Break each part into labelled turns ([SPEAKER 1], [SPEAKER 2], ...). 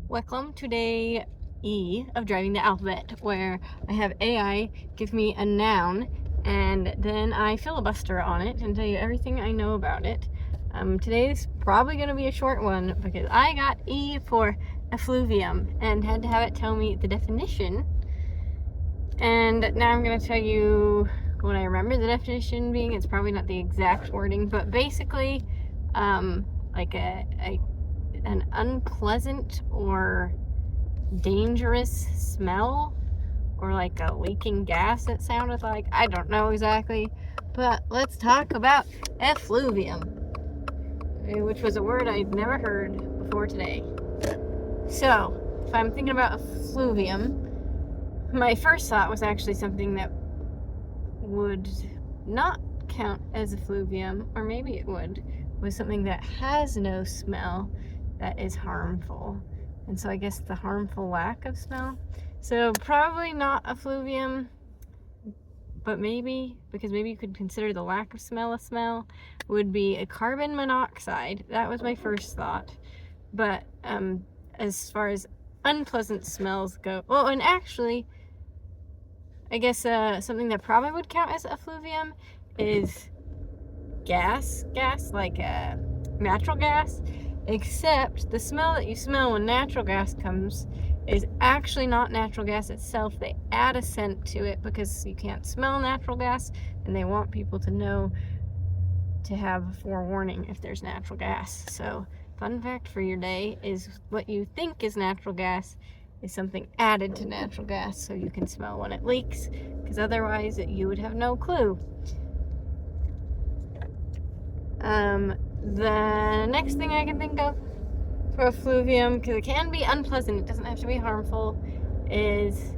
[SPEAKER 1] Welcome to day E of driving the alphabet, where I have AI give me a noun and then I filibuster on it and tell you everything I know about it. Today's probably going to be a short one because I got E for effluvium and had to have it tell me the definition. And now I'm going to tell you what I remember the definition being. It's probably not the exact wording, but basically like an unpleasant or dangerous smell, or like a leaking gas, it sounded like. I don't know exactly, but let's talk about effluvium, which was a word I'd never heard before today. So if I'm thinking about effluvium, my first thought was actually something that would not count as effluvium, or maybe it would, was something that has no smell that is harmful. And so I guess the harmful lack of smell. So probably not effluvium, but maybe, because maybe you could consider the lack of smell a smell, would be a carbon monoxide. That was my first thought. But as far as unpleasant smells go, well, and actually, I guess something that probably would count as effluvium is gas, like natural gas. Except the smell that you smell when natural gas comes is actually not natural gas itself. They add a scent to it because you can't smell natural gas, and they want people to know to have a forewarning if there's natural gas. So, fun fact for your day is what you think is natural gas is something added to natural gas so you can smell when it leaks, because otherwise you would have no clue. The next thing I can think of for effluvium, because it can be unpleasant, it doesn't have to be harmful, is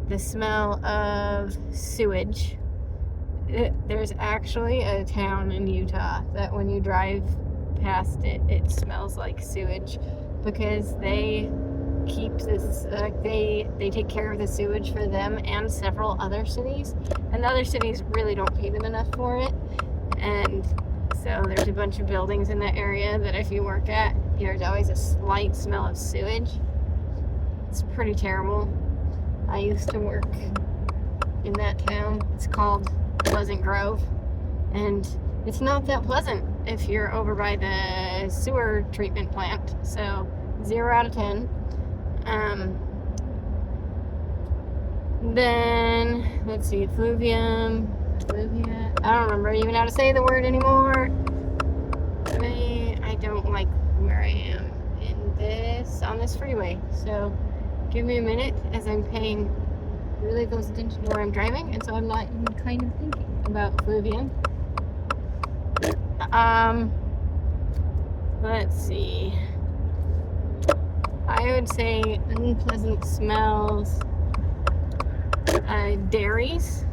[SPEAKER 1] the smell of sewage. There's actually a town in Utah that when you drive past it, it smells like sewage, because they keep this, they take care of the sewage for them and several other cities, and the other cities really don't pay them enough for it. And so there's a bunch of buildings in that area that if you work at, there's always a slight smell of sewage. It's pretty terrible. I used to work in that town. It's called Pleasant Grove, and it's not that pleasant if you're over by the sewer treatment plant. So 0 out of 10. Then let's see, effluvium. I don't remember even how to say the word anymore. I don't like where I am on this freeway. So give me a minute, as I'm paying really close attention to where I'm driving, and so I'm not even kind of thinking about effluvium. Let's see. I would say unpleasant smells. Dairies.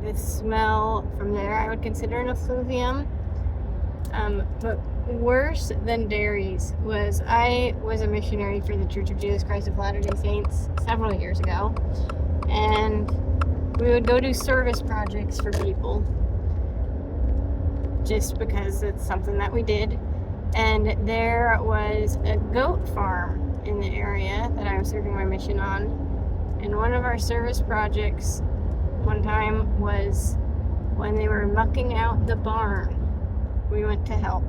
[SPEAKER 1] The smell from there I would consider an effluvium. But worse than dairies was, I was a missionary for the Church of Jesus Christ of Latter-day Saints several years ago, and we would go do service projects for people just because it's something that we did. And there was a goat farm in the area that I was serving my mission on, and one of our service projects one time was when they were mucking out the barn. We went to help,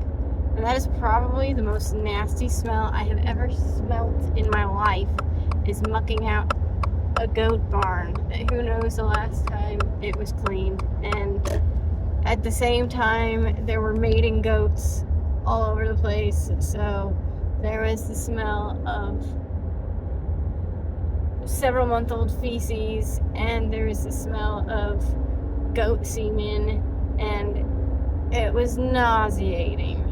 [SPEAKER 1] and that is probably the most nasty smell I have ever smelt in my life, is mucking out a goat barn. Who knows the last time it was cleaned. And at the same time, there were mating goats all over the place, so there was the smell of several-month-old feces, and there was the smell of goat semen, and it was nauseating.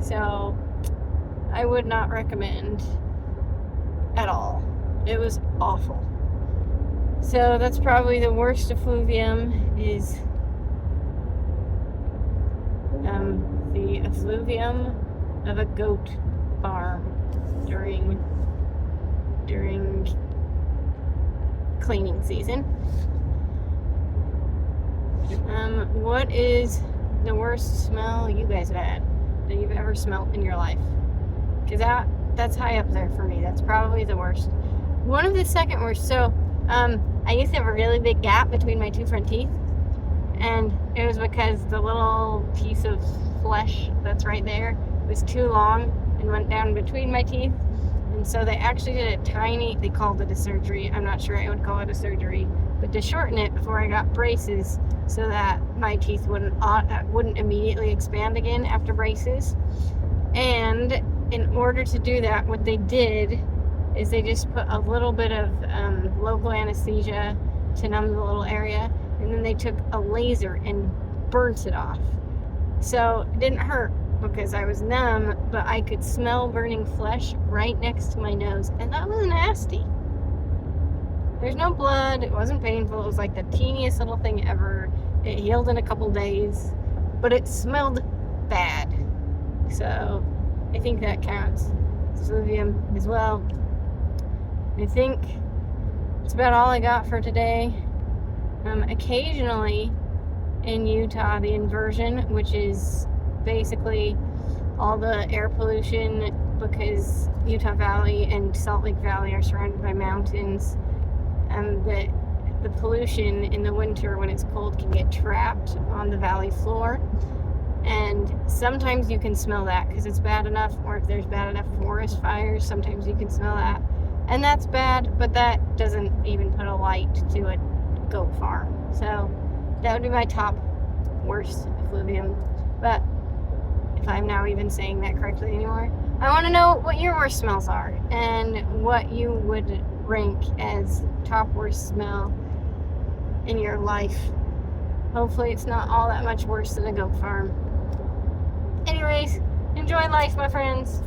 [SPEAKER 1] So I would not recommend at all. It was awful. So that's probably the worst effluvium, is the effluvium of a goat farm during cleaning season. What is the worst smell you guys have had? that you've ever smelled in your life? Because that's high up there for me. That's probably the worst. One of the second worst. So, I used to have a really big gap between my two front teeth, and it was because the little piece of flesh that's right there was too long and went down between my teeth. And so they actually did they called it a surgery. I'm not sure I would call it a surgery, but to shorten it before I got braces so that my teeth wouldn't immediately expand again after braces. And in order to do that, what they did is they just put a little bit of local anesthesia to numb the little area, and then they took a laser and burnt it off. So it didn't hurt because I was numb, but I could smell burning flesh right next to my nose, and that was nasty. There's no blood, it wasn't painful, it was like the teeniest little thing ever. It healed in a couple days, but it smelled bad. So I think that counts. Effluvium as well. I think that's about all I got for today. Occasionally in Utah, the inversion, which is basically all the air pollution, because Utah Valley and Salt Lake Valley are surrounded by mountains, the pollution in the winter when it's cold can get trapped on the valley floor, and sometimes you can smell that because it's bad enough, or if there's bad enough forest fires, sometimes you can smell that, and that's bad, but that doesn't even put a light to a goat farm. So that would be my top worst effluvium. But if I'm now even saying that correctly anymore, I want to know what your worst smells are and what you would rank as top worst smell in your life. Hopefully it's not all that much worse than a goat farm. Anyways, enjoy life, my friends.